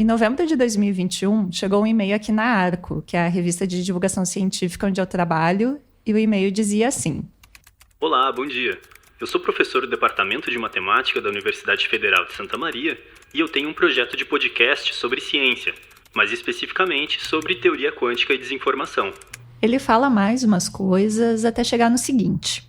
Em novembro de 2021, chegou um e-mail aqui na Arco, que é a revista de divulgação científica onde eu trabalho, e o e-mail dizia assim: Olá, bom dia. Eu sou professor do Departamento de Matemática da Universidade Federal de Santa Maria e eu tenho um projeto de podcast sobre ciência, mais especificamente sobre teoria quântica e desinformação. Ele fala mais umas coisas até chegar no seguinte: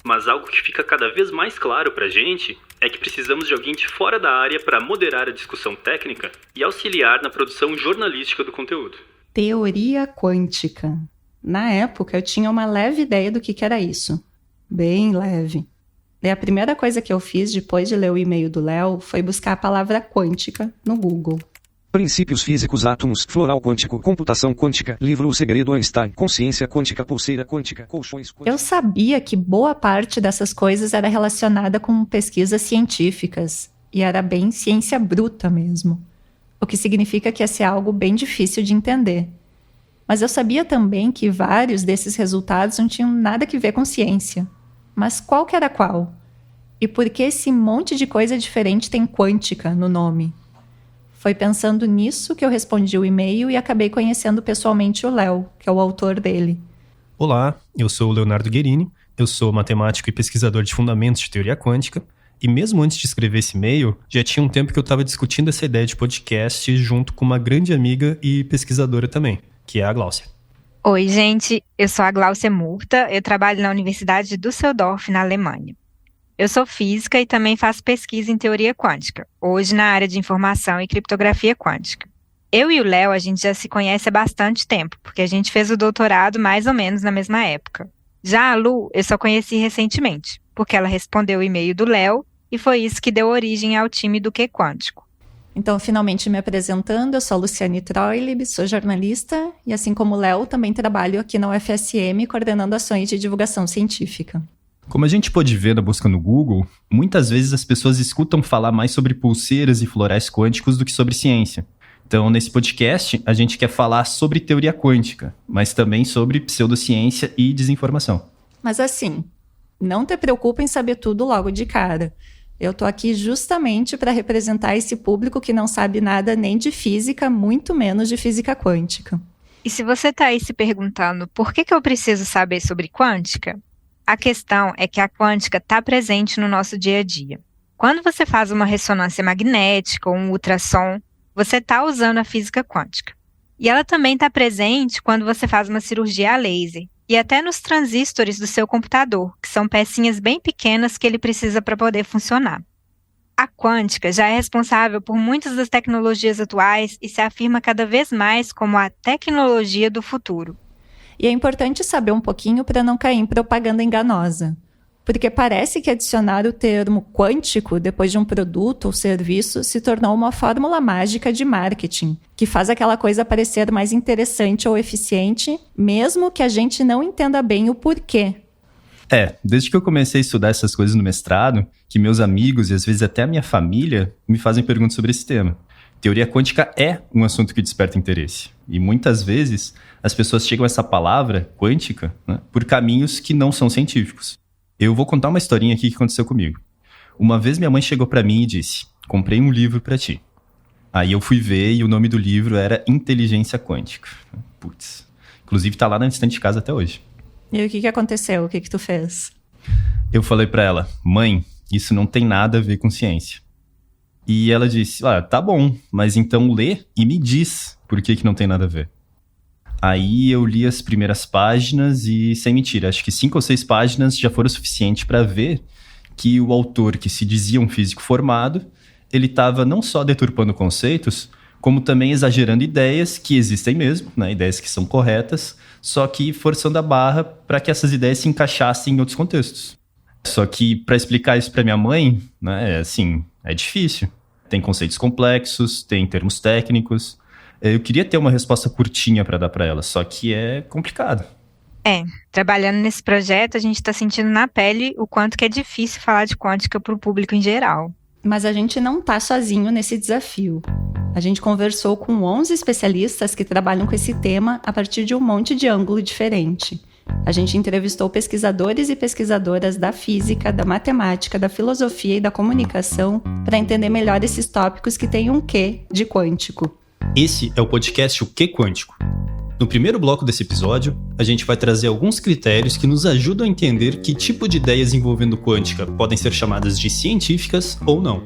Mas algo que fica cada vez mais claro pra gente é que precisamos de alguém de fora da área para moderar a discussão técnica e auxiliar na produção jornalística do conteúdo. Teoria quântica. Na época, eu tinha uma leve ideia do que era isso. Bem leve. E a primeira coisa que eu fiz depois de ler o e-mail do Léo foi buscar a palavra quântica no Google. Princípios físicos, átomos, floral quântico, computação quântica, livro O Segredo Einstein, consciência quântica, pulseira quântica, colchões quânticos. Eu sabia que boa parte dessas coisas era relacionada com pesquisas científicas, e era bem ciência bruta mesmo, o que significa que ia ser algo bem difícil de entender. Mas eu sabia também que vários desses resultados não tinham nada a ver com ciência. Mas qual que era qual? E por que esse monte de coisa diferente tem quântica no nome? Foi pensando nisso que eu respondi o e-mail e acabei conhecendo pessoalmente o Léo, que é o autor dele. Olá, eu sou o Leonardo Guerini, eu sou matemático e pesquisador de fundamentos de teoria quântica, e mesmo antes de escrever esse e-mail, já tinha um tempo que eu estava discutindo essa ideia de podcast junto com uma grande amiga e pesquisadora também, que é a Gláucia. Oi, gente, eu sou a Gláucia Murta, eu trabalho na Universidade de Düsseldorf, na Alemanha. Eu sou física e também faço pesquisa em teoria quântica, hoje na área de informação e criptografia quântica. Eu e o Léo, a gente já se conhece há bastante tempo, porque a gente fez o doutorado mais ou menos na mesma época. Já a Lu, eu só conheci recentemente, porque ela respondeu o e-mail do Léo e foi isso que deu origem ao time do Q Quântico. Então, finalmente me apresentando, eu sou a Luciane Troilib, sou jornalista e, assim como o Léo, também trabalho aqui na UFSM coordenando ações de divulgação científica. Como a gente pôde ver na busca no Google, muitas vezes as pessoas escutam falar mais sobre pulseiras e florais quânticos do que sobre ciência. Então, nesse podcast, a gente quer falar sobre teoria quântica, mas também sobre pseudociência e desinformação. Mas assim, não te preocupa em saber tudo logo de cara. Eu tô aqui justamente para representar esse público que não sabe nada nem de física, muito menos de física quântica. E se você está aí se perguntando por que eu preciso saber sobre quântica, a questão é que a quântica está presente no nosso dia a dia. Quando você faz uma ressonância magnética ou um ultrassom, você está usando a física quântica. E ela também está presente quando você faz uma cirurgia a laser. E até nos transistores do seu computador, que são pecinhas bem pequenas que ele precisa para poder funcionar. A quântica já é responsável por muitas das tecnologias atuais e se afirma cada vez mais como a tecnologia do futuro. E é importante saber um pouquinho para não cair em propaganda enganosa. Porque parece que adicionar o termo quântico depois de um produto ou serviço se tornou uma fórmula mágica de marketing, que faz aquela coisa parecer mais interessante ou eficiente, mesmo que a gente não entenda bem o porquê. Desde que eu comecei a estudar essas coisas no mestrado, que meus amigos e às vezes até a minha família me fazem perguntas sobre esse tema. Teoria quântica é um assunto que desperta interesse. E muitas vezes as pessoas chegam a essa palavra, quântica, né, por caminhos que não são científicos. Eu vou contar uma historinha aqui que aconteceu comigo. Uma vez minha mãe chegou pra mim e disse: comprei um livro pra ti. Aí eu fui ver e o nome do livro era Inteligência Quântica. Putz. Inclusive tá lá na estante de casa até hoje. E o que aconteceu? O que tu fez? Eu falei pra ela: mãe, isso não tem nada a ver com ciência. E ela disse: tá bom, mas então lê e me diz por que não tem nada a ver. Aí eu li as primeiras páginas e, sem mentira, acho que 5 ou 6 páginas já foram suficiente para ver que o autor, que se dizia um físico formado, ele estava não só deturpando conceitos, como também exagerando ideias que existem mesmo, né, ideias que são corretas, só que forçando a barra para que essas ideias se encaixassem em outros contextos. Só que, para explicar isso para minha mãe, né, é difícil. Tem conceitos complexos, tem termos técnicos. Eu queria ter uma resposta curtinha para dar para ela, só que é complicado. Trabalhando nesse projeto, a gente está sentindo na pele o quanto que é difícil falar de quântica para o público em geral. Mas a gente não está sozinho nesse desafio. A gente conversou com 11 especialistas que trabalham com esse tema a partir de um monte de ângulo diferente. A gente entrevistou pesquisadores e pesquisadoras da física, da matemática, da filosofia e da comunicação para entender melhor esses tópicos que têm um quê de quântico. Esse é o podcast O Que Quântico. No primeiro bloco desse episódio, a gente vai trazer alguns critérios que nos ajudam a entender que tipo de ideias envolvendo quântica podem ser chamadas de científicas ou não.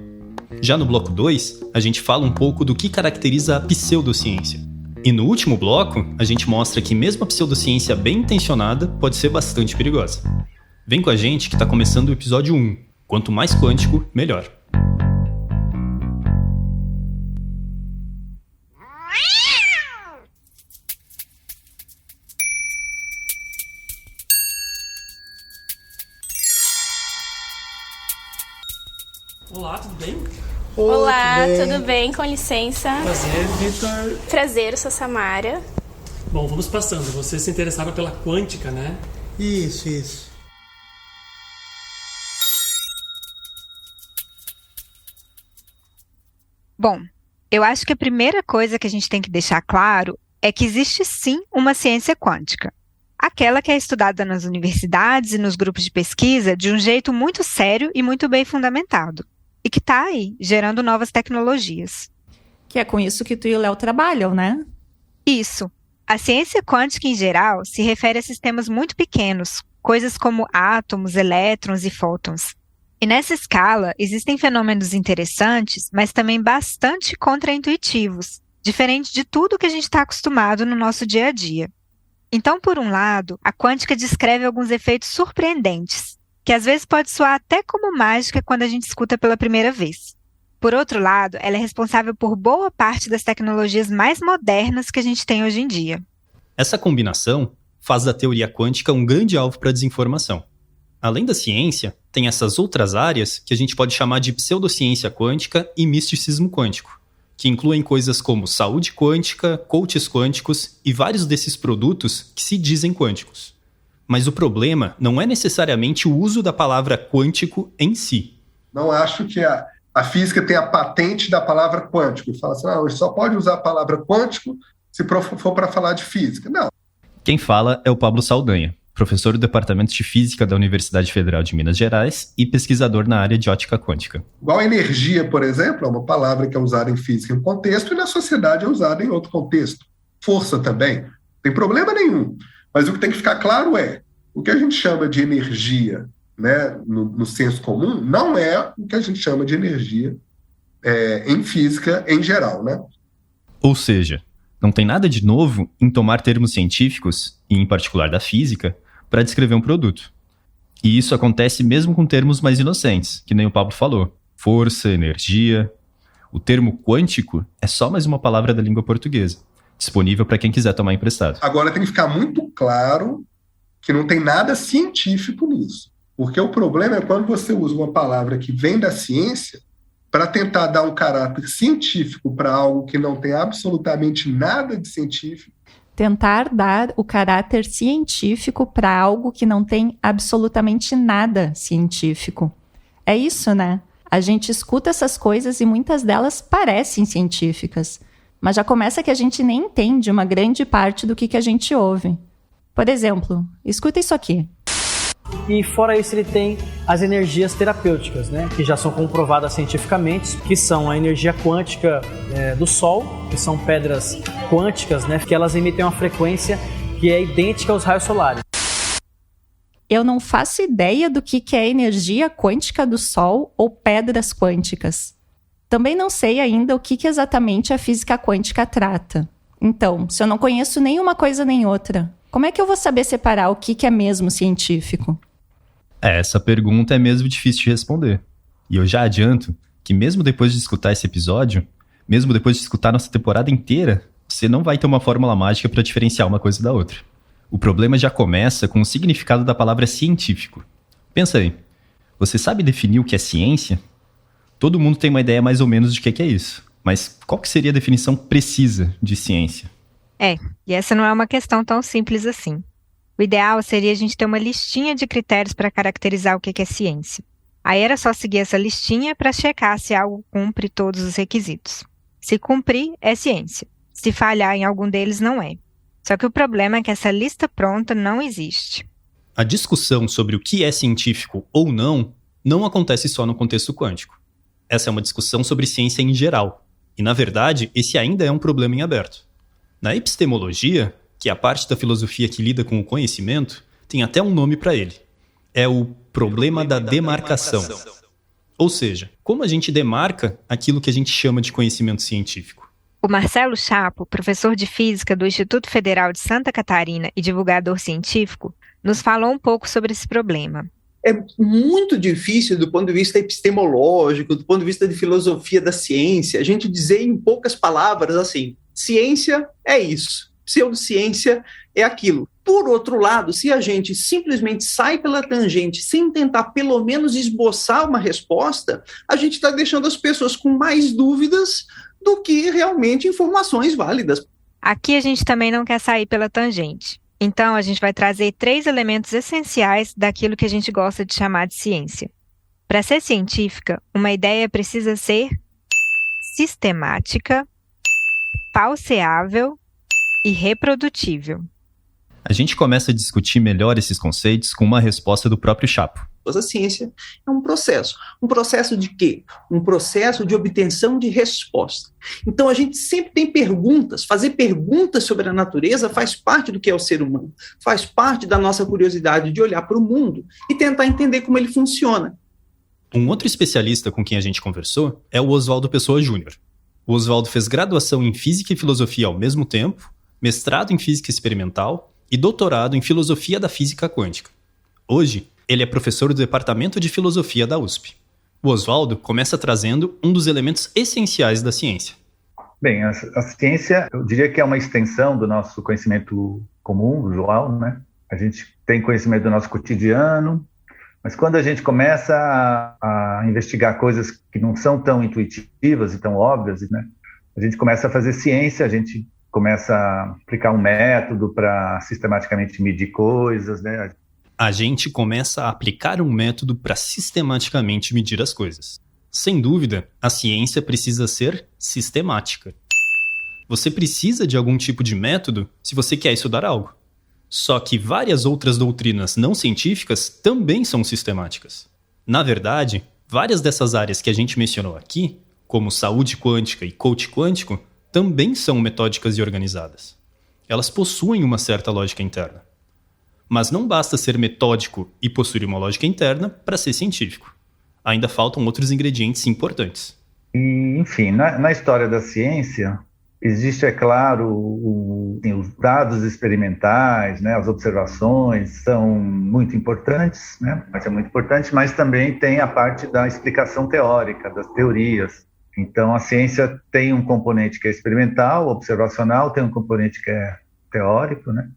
Já no bloco 2, a gente fala um pouco do que caracteriza a pseudociência. E no último bloco, a gente mostra que mesmo a pseudociência bem intencionada pode ser bastante perigosa. Vem com a gente que está começando o episódio 1. Quanto mais quântico, melhor. Olá, tudo bem? Olá, tudo bem? Com licença. Prazer, Vitor. Prazer, eu sou Samara. Bom, vamos passando. Vocês se interessaram pela quântica, né? Isso. Bom, eu acho que a primeira coisa que a gente tem que deixar claro é que existe sim uma ciência quântica. Aquela que é estudada nas universidades e nos grupos de pesquisa de um jeito muito sério e muito bem fundamentado. E que está aí, gerando novas tecnologias. Que é com isso que tu e o Léo trabalham, né? Isso. A ciência quântica, em geral, se refere a sistemas muito pequenos, coisas como átomos, elétrons e fótons. E nessa escala, existem fenômenos interessantes, mas também bastante contraintuitivos, diferente de tudo que a gente está acostumado no nosso dia a dia. Então, por um lado, a quântica descreve alguns efeitos surpreendentes, que às vezes pode soar até como mágica quando a gente escuta pela primeira vez. Por outro lado, ela é responsável por boa parte das tecnologias mais modernas que a gente tem hoje em dia. Essa combinação faz da teoria quântica um grande alvo para a desinformação. Além da ciência, tem essas outras áreas que a gente pode chamar de pseudociência quântica e misticismo quântico, que incluem coisas como saúde quântica, coaches quânticos e vários desses produtos que se dizem quânticos. Mas o problema não é necessariamente o uso da palavra quântico em si. Não acho que a física tem a patente da palavra quântico. E fala assim, a gente só pode usar a palavra quântico se for para falar de física. Não. Quem fala é o Pablo Saldanha, professor do Departamento de Física da Universidade Federal de Minas Gerais e pesquisador na área de ótica quântica. Igual energia, por exemplo, é uma palavra que é usada em física em um contexto e na sociedade é usada em outro contexto. Força também. Não tem problema nenhum. Mas o que tem que ficar claro é, o que a gente chama de energia, né, no senso comum, não é o que a gente chama de energia em física em geral, né? Ou seja, não tem nada de novo em tomar termos científicos, e em particular da física, para descrever um produto. E isso acontece mesmo com termos mais inocentes, que nem o Pablo falou. Força, energia. O termo quântico é só mais uma palavra da língua portuguesa, disponível para quem quiser tomar emprestado. Agora tem que ficar muito claro que não tem nada científico nisso. Porque o problema é quando você usa uma palavra que vem da ciência para tentar dar um caráter científico para algo que não tem absolutamente nada de científico. Tentar dar o caráter científico para algo que não tem absolutamente nada científico. É isso, né? A gente escuta essas coisas e muitas delas parecem científicas. Mas já começa que a gente nem entende uma grande parte do que a gente ouve. Por exemplo, escuta isso aqui. E fora isso ele tem as energias terapêuticas, né, que já são comprovadas cientificamente, que são a energia quântica do Sol, que são pedras quânticas, né, que elas emitem uma frequência que é idêntica aos raios solares. Eu não faço ideia do que é energia quântica do Sol ou pedras quânticas. Também não sei ainda o que exatamente a física quântica trata. Então, se eu não conheço nem uma coisa nem outra, como é que eu vou saber separar o que é mesmo científico? Essa pergunta é mesmo difícil de responder. E eu já adianto que mesmo depois de escutar esse episódio, mesmo depois de escutar nossa temporada inteira, você não vai ter uma fórmula mágica para diferenciar uma coisa da outra. O problema já começa com o significado da palavra científico. Pensa aí, você sabe definir o que é ciência? Todo mundo tem uma ideia mais ou menos de que é isso. Mas qual que seria a definição precisa de ciência? E essa não é uma questão tão simples assim. O ideal seria a gente ter uma listinha de critérios para caracterizar o que é ciência. Aí era só seguir essa listinha para checar se algo cumpre todos os requisitos. Se cumprir, é ciência. Se falhar em algum deles, não é. Só que o problema é que essa lista pronta não existe. A discussão sobre o que é científico ou não acontece só no contexto quântico. Essa é uma discussão sobre ciência em geral. E, na verdade, esse ainda é um problema em aberto. Na epistemologia, que é a parte da filosofia que lida com o conhecimento, tem até um nome para ele. É o problema da demarcação. Ou seja, como a gente demarca aquilo que a gente chama de conhecimento científico? O Marcelo Chapo, professor de física do Instituto Federal de Santa Catarina e divulgador científico, nos falou um pouco sobre esse problema. É muito difícil do ponto de vista epistemológico, do ponto de vista de filosofia da ciência, a gente dizer em poucas palavras assim, ciência é isso, pseudociência é aquilo. Por outro lado, se a gente simplesmente sai pela tangente sem tentar pelo menos esboçar uma resposta, a gente está deixando as pessoas com mais dúvidas do que realmente informações válidas. Aqui a gente também não quer sair pela tangente. Então, a gente vai trazer 3 elementos essenciais daquilo que a gente gosta de chamar de ciência. Para ser científica, uma ideia precisa ser sistemática, falseável e reprodutível. A gente começa a discutir melhor esses conceitos com uma resposta do próprio Chapo. A ciência é um processo. Um processo de quê? Um processo de obtenção de resposta. Então, a gente sempre tem perguntas. Fazer perguntas sobre a natureza faz parte do que é o ser humano. Faz parte da nossa curiosidade de olhar para o mundo e tentar entender como ele funciona. Um outro especialista com quem a gente conversou é o Oswaldo Pessoa Júnior. O Oswaldo fez graduação em Física e Filosofia ao mesmo tempo, mestrado em Física Experimental e doutorado em Filosofia da Física Quântica. Hoje, ele é professor do Departamento de Filosofia da USP. O Oswaldo começa trazendo um dos elementos essenciais da ciência. Bem, a ciência, eu diria que é uma extensão do nosso conhecimento comum, usual, né? A gente tem conhecimento do nosso cotidiano, mas quando a gente começa a investigar coisas que não são tão intuitivas e tão óbvias, né? A gente começa a fazer ciência, a gente começa a aplicar um método para sistematicamente medir coisas, né? A gente começa a aplicar um método para sistematicamente medir as coisas. Sem dúvida, a ciência precisa ser sistemática. Você precisa de algum tipo de método se você quer estudar algo. Só que várias outras doutrinas não científicas também são sistemáticas. Na verdade, várias dessas áreas que a gente mencionou aqui, como saúde quântica e coach quântico, também são metódicas e organizadas. Elas possuem uma certa lógica interna. Mas não basta ser metódico e possuir uma lógica interna para ser científico. Ainda faltam outros ingredientes importantes. E, enfim, na história da ciência, existe, é claro, os dados experimentais, né, as observações são muito importantes, né, mas também tem a parte da explicação teórica, das teorias. Então, a ciência tem um componente que é experimental, observacional, tem um componente que é teórico, né?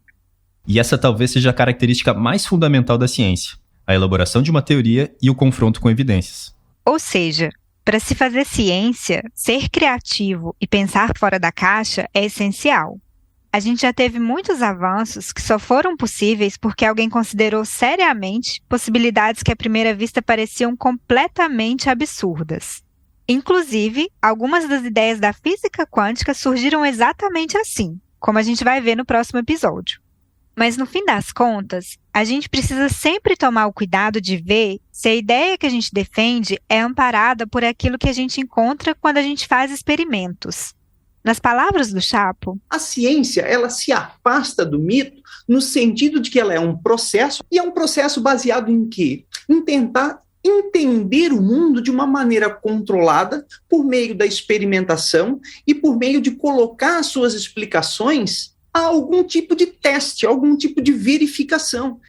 E essa talvez seja a característica mais fundamental da ciência, a elaboração de uma teoria e o confronto com evidências. Ou seja, para se fazer ciência, ser criativo e pensar fora da caixa é essencial. A gente já teve muitos avanços que só foram possíveis porque alguém considerou seriamente possibilidades que à primeira vista pareciam completamente absurdas. Inclusive, algumas das ideias da física quântica surgiram exatamente assim, como a gente vai ver no próximo episódio. Mas no fim das contas, a gente precisa sempre tomar o cuidado de ver se a ideia que a gente defende é amparada por aquilo que a gente encontra quando a gente faz experimentos. Nas palavras do Chapo, a ciência, ela se afasta do mito no sentido de que ela é um processo, e é um processo baseado em quê? Em tentar entender o mundo de uma maneira controlada por meio da experimentação e por meio de colocar as suas explicações a algum tipo de teste, a algum tipo de verificação.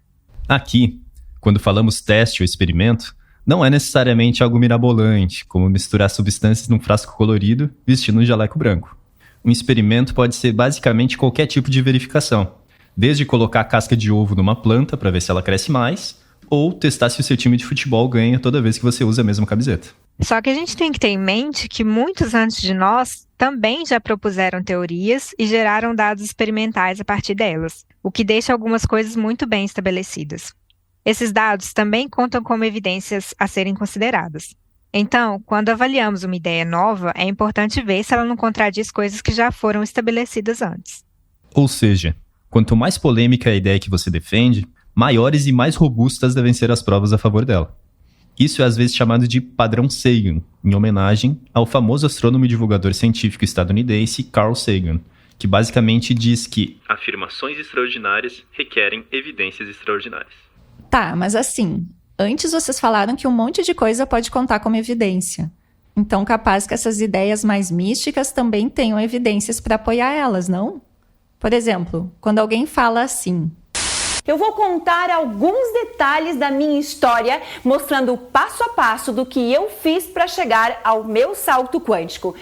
Aqui, quando falamos teste ou experimento, não é necessariamente algo mirabolante, como misturar substâncias num frasco colorido vestindo um jaleco branco. Um experimento pode ser basicamente qualquer tipo de verificação, desde colocar a casca de ovo numa planta para ver se ela cresce mais, ou testar se o seu time de futebol ganha toda vez que você usa a mesma camiseta. Só que a gente tem que ter em mente que muitos antes de nós também já propuseram teorias e geraram dados experimentais a partir delas, o que deixa algumas coisas muito bem estabelecidas. Esses dados também contam como evidências a serem consideradas. Então, quando avaliamos uma ideia nova, é importante ver se ela não contradiz coisas que já foram estabelecidas antes. Ou seja, Quanto mais polêmica é a ideia que você defende, maiores e mais robustas devem ser as provas a favor dela. Isso é às vezes chamado de padrão Sagan, em homenagem ao famoso astrônomo e divulgador científico estadunidense Carl Sagan, que basicamente diz que afirmações extraordinárias requerem evidências extraordinárias. Tá, mas assim, antes vocês falaram que um monte de coisa pode contar como evidência. Então, capaz que essas ideias mais místicas também tenham evidências para apoiar elas, não? Por exemplo, quando alguém fala assim: eu vou contar alguns detalhes da minha história, mostrando o passo a passo do que eu fiz para chegar ao meu salto quântico.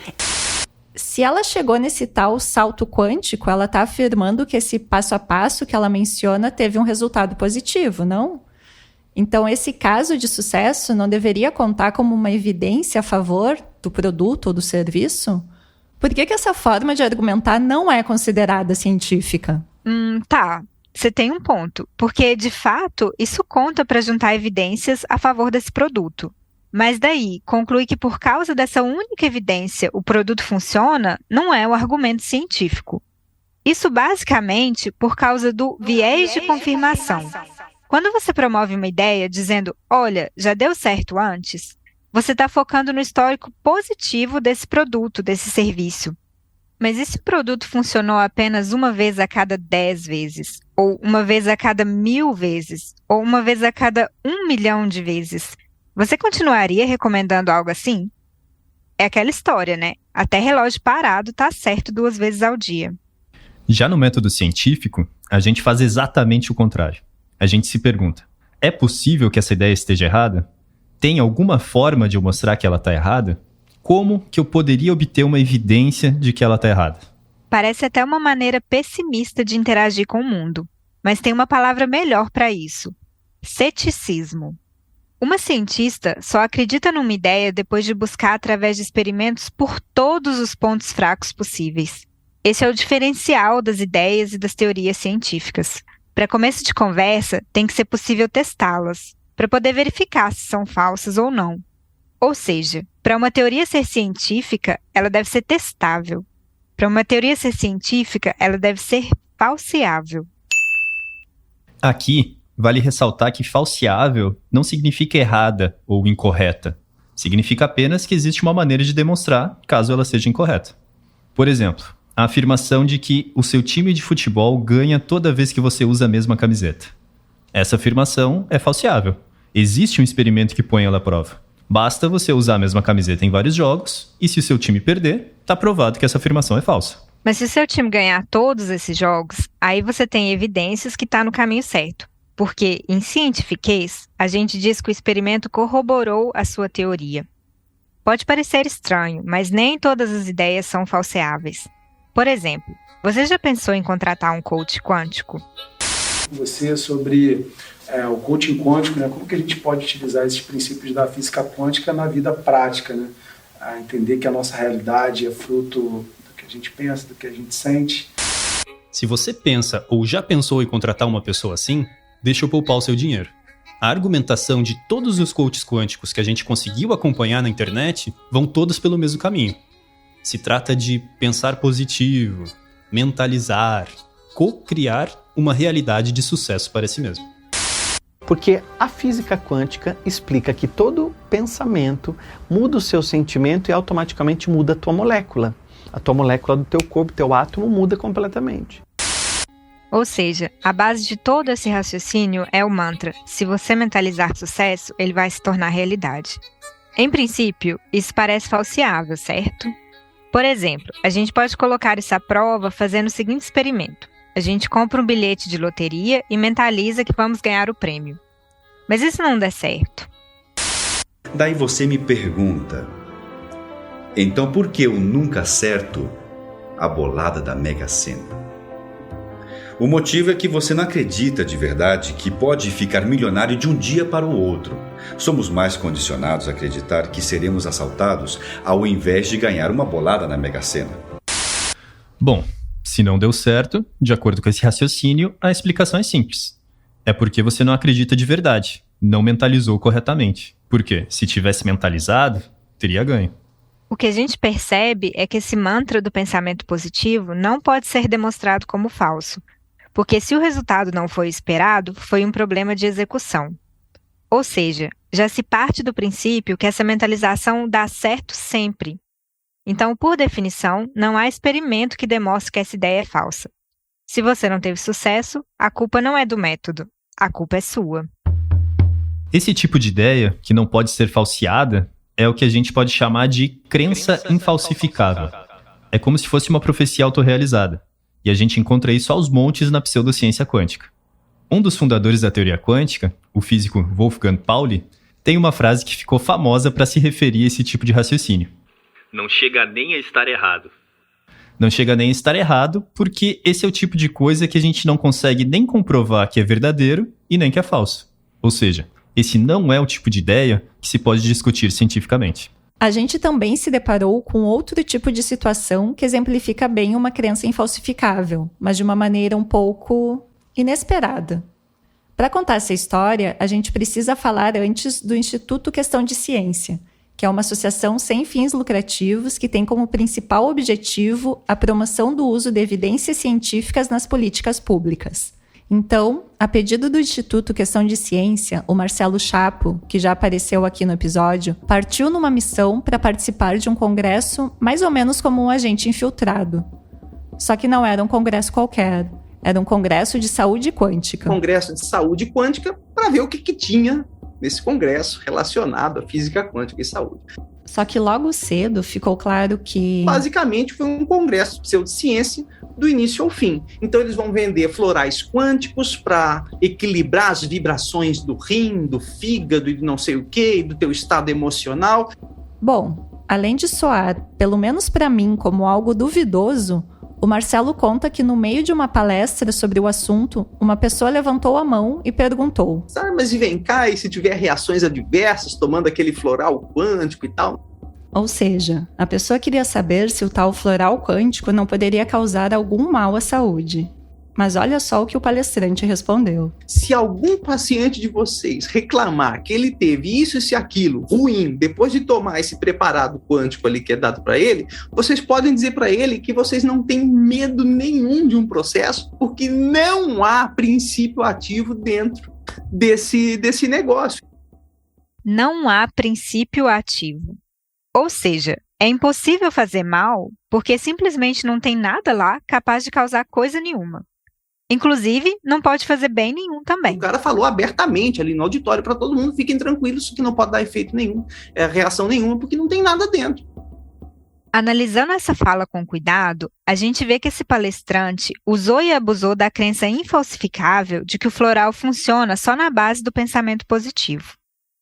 Se ela chegou nesse tal salto quântico, ela está afirmando que esse passo a passo que ela menciona teve um resultado positivo, não? Então, esse caso de sucesso não deveria contar como uma evidência a favor do produto ou do serviço? Por que essa forma de argumentar não é considerada científica? Tá. Você tem um ponto, porque, de fato, isso conta para juntar evidências a favor desse produto. Mas daí, concluir que por causa dessa única evidência o produto funciona, não é um argumento científico. Isso basicamente por causa do viés de confirmação. Quando você promove uma ideia dizendo, olha, já deu certo antes, você está focando no histórico positivo desse produto, desse serviço. Mas e se o produto funcionou apenas uma vez a cada 10 vezes? Ou uma vez a cada 1000 vezes? Ou uma vez a cada 1 milhão de vezes? Você continuaria recomendando algo assim? É aquela história, né? Até relógio parado tá certo 2 vezes ao dia. Já no método científico, a gente faz exatamente o contrário. A gente se pergunta, é possível que essa ideia esteja errada? Tem alguma forma de eu mostrar que ela está errada? Como que eu poderia obter uma evidência de que ela está errada? Parece até uma maneira pessimista de interagir com o mundo, mas tem uma palavra melhor para isso: ceticismo. Uma cientista só acredita numa ideia depois de buscar através de experimentos por todos os pontos fracos possíveis. Esse é o diferencial das ideias e das teorias científicas. Para começo de conversa, tem que ser possível testá-las, para poder verificar se são falsas ou não. Ou seja, para uma teoria ser científica, ela deve ser testável. Para uma teoria ser científica, ela deve ser falseável. Aqui, vale ressaltar que falseável não significa errada ou incorreta. Significa apenas que existe uma maneira de demonstrar caso ela seja incorreta. Por exemplo, a afirmação de que o seu time de futebol ganha toda vez que você usa a mesma camiseta. Essa afirmação é falseável. Existe um experimento que põe ela à prova. Basta você usar a mesma camiseta em vários jogos, e se o seu time perder, está provado que essa afirmação é falsa. Mas se o seu time ganhar todos esses jogos, aí você tem evidências que está no caminho certo. Porque, em cientifiquez, a gente diz que o experimento corroborou a sua teoria. Pode parecer estranho, mas nem todas as ideias são falseáveis. Por exemplo, você já pensou em contratar um coach quântico? Você sobre o coaching quântico, né? Como que a gente pode utilizar esses princípios da física quântica na vida prática, né? A entender que a nossa realidade é fruto do que a gente pensa, do que a gente sente. Se você pensa ou já pensou em contratar uma pessoa assim, deixa eu poupar o seu dinheiro. A argumentação de todos os coaches quânticos que a gente conseguiu acompanhar na internet vão todos pelo mesmo caminho. Se trata de pensar positivo, mentalizar, co-criar uma realidade de sucesso para si mesmo. Porque a física quântica explica que todo pensamento muda o seu sentimento e automaticamente muda a tua molécula. A tua molécula do teu corpo, teu átomo muda completamente. Ou seja, a base de todo esse raciocínio é o mantra: se você mentalizar sucesso, ele vai se tornar realidade. Em princípio, isso parece falseável, certo? Por exemplo, a gente pode colocar isso à prova fazendo o seguinte experimento. A gente compra um bilhete de loteria e mentaliza que vamos ganhar o prêmio. Mas e se não der certo? Daí você me pergunta, então por que eu nunca acerto a bolada da Mega Sena? O motivo é que você não acredita de verdade que pode ficar milionário de um dia para o outro. Somos mais condicionados a acreditar que seremos assaltados ao invés de ganhar uma bolada na Mega Sena. Bom, se não deu certo, de acordo com esse raciocínio, a explicação é simples. É porque você não acredita de verdade, não mentalizou corretamente. Porque se tivesse mentalizado, teria ganho. O que a gente percebe é que esse mantra do pensamento positivo não pode ser demonstrado como falso. Porque se o resultado não foi esperado, foi um problema de execução. Ou seja, já se parte do princípio que essa mentalização dá certo sempre. Então, por definição, não há experimento que demonstre que essa ideia é falsa. Se você não teve sucesso, a culpa não é do método, a culpa é sua. Esse tipo de ideia, que não pode ser falseada, é o que a gente pode chamar de crença infalsificável. É como se fosse uma profecia autorrealizada. E a gente encontra isso aos montes na pseudociência quântica. Um dos fundadores da teoria quântica, o físico Wolfgang Pauli, tem uma frase que ficou famosa para se referir a esse tipo de raciocínio. Não chega nem a estar errado. Não chega nem a estar errado, porque esse é o tipo de coisa que a gente não consegue nem comprovar que é verdadeiro e nem que é falso. Ou seja, esse não é o tipo de ideia que se pode discutir cientificamente. A gente também se deparou com outro tipo de situação que exemplifica bem uma crença infalsificável, mas de uma maneira um pouco inesperada. Para contar essa história, a gente precisa falar antes do Instituto Questão de Ciência, que é uma associação sem fins lucrativos que tem como principal objetivo a promoção do uso de evidências científicas nas políticas públicas. Então, a pedido do Instituto Questão de Ciência, o Marcelo Chapo, que já apareceu aqui no episódio, partiu numa missão para participar de um congresso mais ou menos como um agente infiltrado. Só que não era um congresso qualquer, era um congresso de saúde quântica. Congresso de saúde quântica para ver o que tinha nesse congresso relacionado à física quântica e saúde. Só que logo cedo ficou claro que... Basicamente foi um congresso de pseudociência do início ao fim. Então eles vão vender florais quânticos para equilibrar as vibrações do rim, do fígado e de não sei o quê, do teu estado emocional. Bom, além de soar, pelo menos para mim, como algo duvidoso, o Marcelo conta que no meio de uma palestra sobre o assunto, uma pessoa levantou a mão e perguntou: mas e vem cá, e se tiver reações adversas tomando aquele floral quântico e tal? Ou seja, a pessoa queria saber se o tal floral quântico não poderia causar algum mal à saúde. Mas olha só o que o palestrante respondeu. Se algum paciente de vocês reclamar que ele teve isso e aquilo ruim depois de tomar esse preparado quântico ali que é dado para ele, vocês podem dizer para ele que vocês não têm medo nenhum de um processo, porque não há princípio ativo dentro desse negócio. Não há princípio ativo. Ou seja, é impossível fazer mal porque simplesmente não tem nada lá capaz de causar coisa nenhuma. Inclusive, não pode fazer bem nenhum também. O cara falou abertamente ali no auditório para todo mundo: fiquem tranquilos, isso aqui não pode dar efeito nenhum, reação nenhuma, porque não tem nada dentro. Analisando essa fala com cuidado, a gente vê que esse palestrante usou e abusou da crença infalsificável de que o floral funciona só na base do pensamento positivo.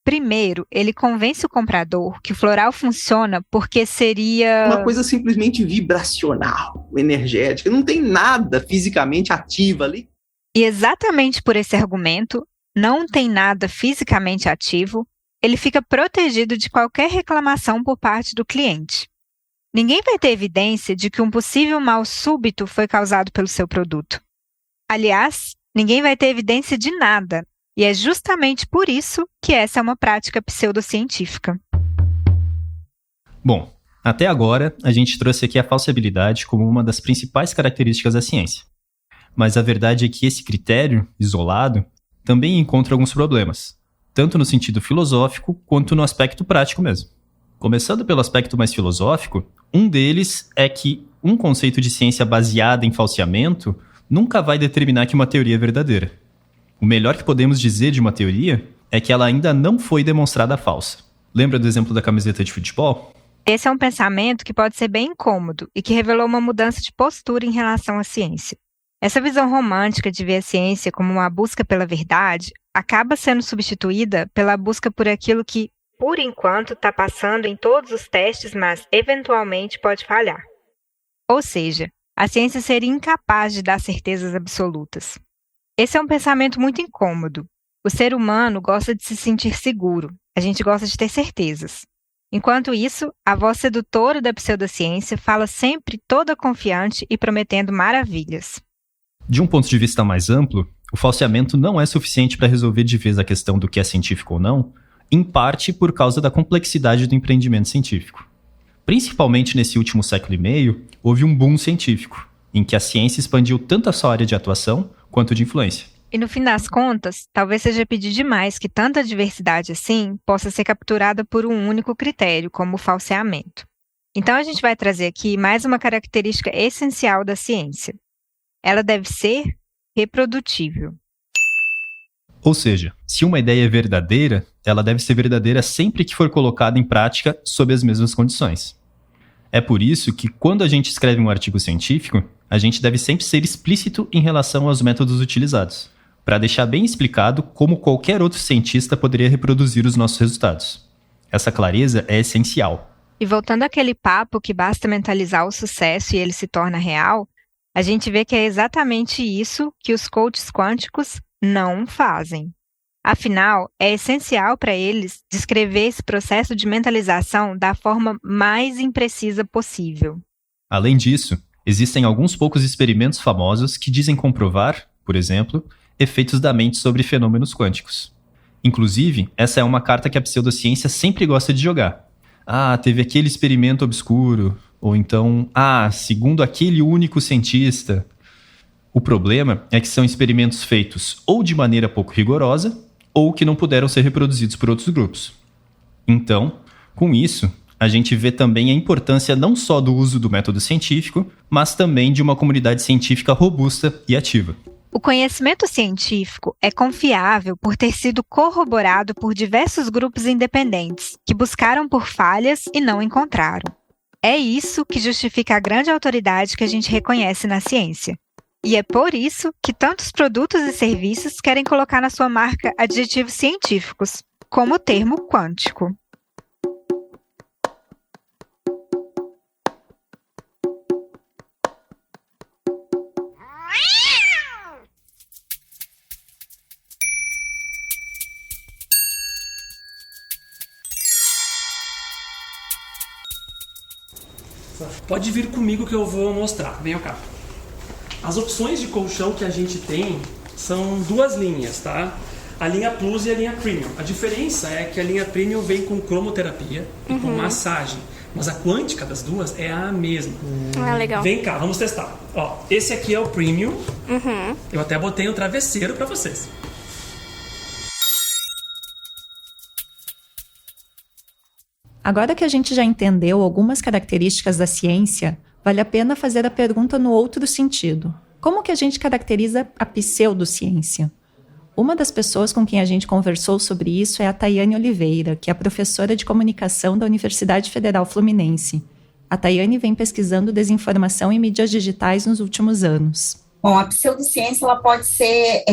Primeiro, ele convence o comprador que o floral funciona porque seria... uma coisa simplesmente vibracional, energética, não tem nada fisicamente ativo ali. E exatamente por esse argumento, não tem nada fisicamente ativo, ele fica protegido de qualquer reclamação por parte do cliente. Ninguém vai ter evidência de que um possível mal súbito foi causado pelo seu produto. Aliás, ninguém vai ter evidência de nada. E é justamente por isso que essa é uma prática pseudocientífica. Bom, até agora a gente trouxe aqui a falsibilidade como uma das principais características da ciência. Mas a verdade é que esse critério, isolado, também encontra alguns problemas, tanto no sentido filosófico quanto no aspecto prático mesmo. Começando pelo aspecto mais filosófico, um deles é que um conceito de ciência baseada em falseamento nunca vai determinar que uma teoria é verdadeira. O melhor que podemos dizer de uma teoria é que ela ainda não foi demonstrada falsa. Lembra do exemplo da camiseta de futebol? Esse é um pensamento que pode ser bem incômodo e que revelou uma mudança de postura em relação à ciência. Essa visão romântica de ver a ciência como uma busca pela verdade acaba sendo substituída pela busca por aquilo que, por enquanto, está passando em todos os testes, mas eventualmente pode falhar. Ou seja, a ciência seria incapaz de dar certezas absolutas. Esse é um pensamento muito incômodo. O ser humano gosta de se sentir seguro. A gente gosta de ter certezas. Enquanto isso, a voz sedutora da pseudociência fala sempre toda confiante e prometendo maravilhas. De um ponto de vista mais amplo, o falseamento não é suficiente para resolver de vez a questão do que é científico ou não, em parte por causa da complexidade do empreendimento científico. Principalmente nesse último século e meio, houve um boom científico, em que a ciência expandiu tanto a sua área de atuação, quanto de influência. E no fim das contas, talvez seja pedir demais que tanta diversidade assim possa ser capturada por um único critério, como o falseamento. Então a gente vai trazer aqui mais uma característica essencial da ciência. Ela deve ser reprodutível. Ou seja, se uma ideia é verdadeira, ela deve ser verdadeira sempre que for colocada em prática sob as mesmas condições. É por isso que, quando a gente escreve um artigo científico, a gente deve sempre ser explícito em relação aos métodos utilizados, para deixar bem explicado como qualquer outro cientista poderia reproduzir os nossos resultados. Essa clareza é essencial. E voltando àquele papo que basta mentalizar o sucesso e ele se torna real, a gente vê que é exatamente isso que os coaches quânticos não fazem. Afinal, é essencial para eles descrever esse processo de mentalização da forma mais imprecisa possível. Além disso, existem alguns poucos experimentos famosos que dizem comprovar, por exemplo, efeitos da mente sobre fenômenos quânticos. Inclusive, essa é uma carta que a pseudociência sempre gosta de jogar. Teve aquele experimento obscuro, ou então, segundo aquele único cientista. O problema é que são experimentos feitos ou de maneira pouco rigorosa, ou que não puderam ser reproduzidos por outros grupos. Então, com isso, a gente vê também a importância não só do uso do método científico, mas também de uma comunidade científica robusta e ativa. O conhecimento científico é confiável por ter sido corroborado por diversos grupos independentes, que buscaram por falhas e não encontraram. É isso que justifica a grande autoridade que a gente reconhece na ciência. E é por isso que tantos produtos e serviços querem colocar na sua marca adjetivos científicos, como o termo quântico. Pode vir comigo que eu vou mostrar. Venha cá. As opções de colchão que a gente tem são duas linhas, tá? A linha Plus e a linha Premium. A diferença é que a linha Premium vem com cromoterapia e com massagem. Mas a quântica das duas é a mesma. Legal. Vem cá, vamos testar. Ó, esse aqui é o Premium. Eu até botei um travesseiro para vocês. Agora que a gente já entendeu algumas características da ciência, vale a pena fazer a pergunta no outro sentido. Como que a gente caracteriza a pseudociência? Uma das pessoas com quem a gente conversou sobre isso é a Tayane Oliveira, que é professora de comunicação da Universidade Federal Fluminense. A Tayane vem pesquisando desinformação em mídias digitais nos últimos anos. Bom, a pseudociência ela pode ser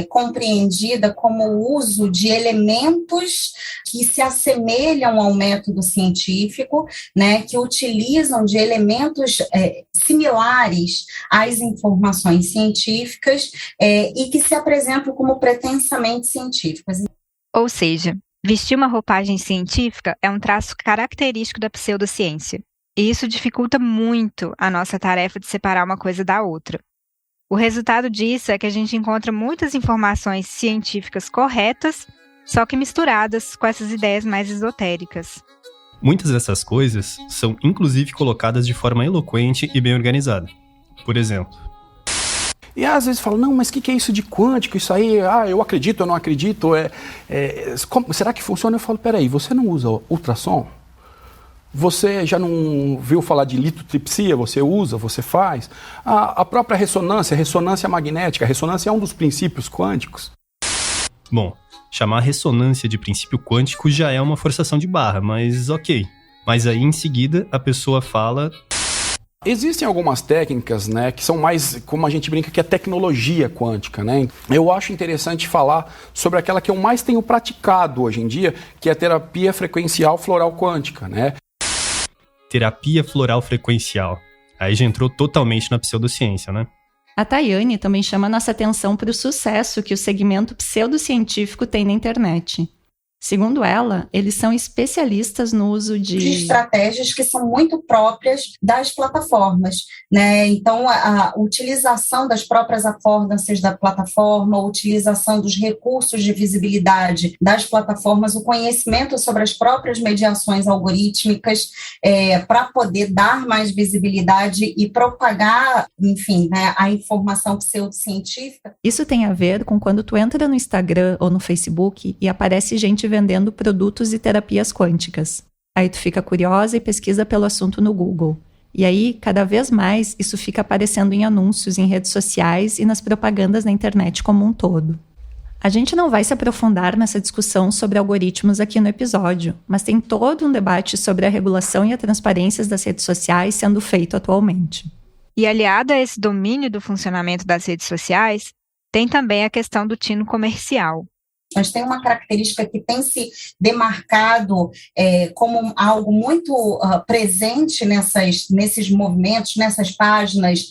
compreendida como o uso de elementos que se assemelham ao método científico, né, que utilizam de elementos similares às informações científicas e que se apresentam como pretensamente científicas. Ou seja, vestir uma roupagem científica é um traço característico da pseudociência. E isso dificulta muito a nossa tarefa de separar uma coisa da outra. O resultado disso é que a gente encontra muitas informações científicas corretas, só que misturadas com essas ideias mais esotéricas. Muitas dessas coisas são inclusive colocadas de forma eloquente e bem organizada. Por exemplo... E às vezes falam, não, mas o que é isso de quântico? Isso aí, eu acredito, eu não acredito. Será que funciona? Eu falo, peraí, você não usa ultrassom? Você já não viu falar de litotripsia? Você usa, você faz? A própria ressonância magnética, a ressonância é um dos princípios quânticos. Bom, chamar a ressonância de princípio quântico já é uma forçação de barra, mas ok. Mas aí em seguida a pessoa fala... Existem algumas técnicas, né, que são mais, como a gente brinca, que é tecnologia quântica, né? Eu acho interessante falar sobre aquela que eu mais tenho praticado hoje em dia, que é a terapia frequencial floral quântica, né? Terapia floral frequencial. Aí já entrou totalmente na pseudociência, né? A Tayane também chama nossa atenção para o sucesso que o segmento pseudocientífico tem na internet. Segundo ela, eles são especialistas no uso de estratégias que são muito próprias das plataformas, né? Então, a utilização das próprias affordances da plataforma, a utilização dos recursos de visibilidade das plataformas, o conhecimento sobre as próprias mediações algorítmicas para poder dar mais visibilidade e propagar, enfim, né, a informação pseudocientífica. Isso tem a ver com quando tu entra no Instagram ou no Facebook e aparece gente vendendo produtos e terapias quânticas. Aí tu fica curiosa e pesquisa pelo assunto no Google. E aí, cada vez mais, isso fica aparecendo em anúncios, em redes sociais e nas propagandas na internet como um todo. A gente não vai se aprofundar nessa discussão sobre algoritmos aqui no episódio, mas tem todo um debate sobre a regulação e a transparência das redes sociais sendo feito atualmente. E aliado a esse domínio do funcionamento das redes sociais, tem também a questão do tino comercial. Mas tem uma característica que tem se demarcado como algo muito presente nesses movimentos, nessas páginas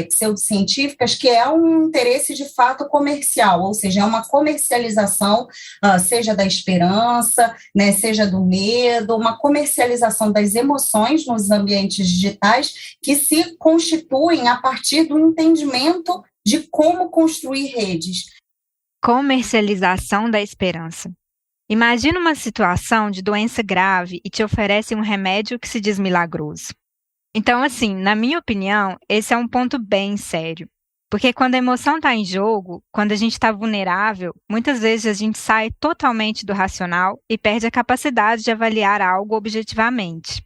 pseudocientíficas, que é um interesse de fato comercial, ou seja, é uma comercialização, seja da esperança, né, seja do medo, uma comercialização das emoções nos ambientes digitais que se constituem a partir do entendimento de como construir redes. Comercialização da esperança. Imagina uma situação de doença grave e te oferece um remédio que se diz milagroso. Então, assim, na minha opinião, esse é um ponto bem sério. Porque quando a emoção está em jogo, quando a gente está vulnerável, muitas vezes a gente sai totalmente do racional e perde a capacidade de avaliar algo objetivamente.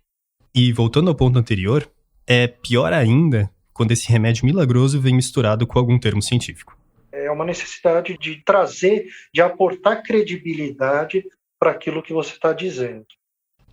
E voltando ao ponto anterior, é pior ainda quando esse remédio milagroso vem misturado com algum termo científico. É uma necessidade de trazer, de aportar credibilidade para aquilo que você está dizendo.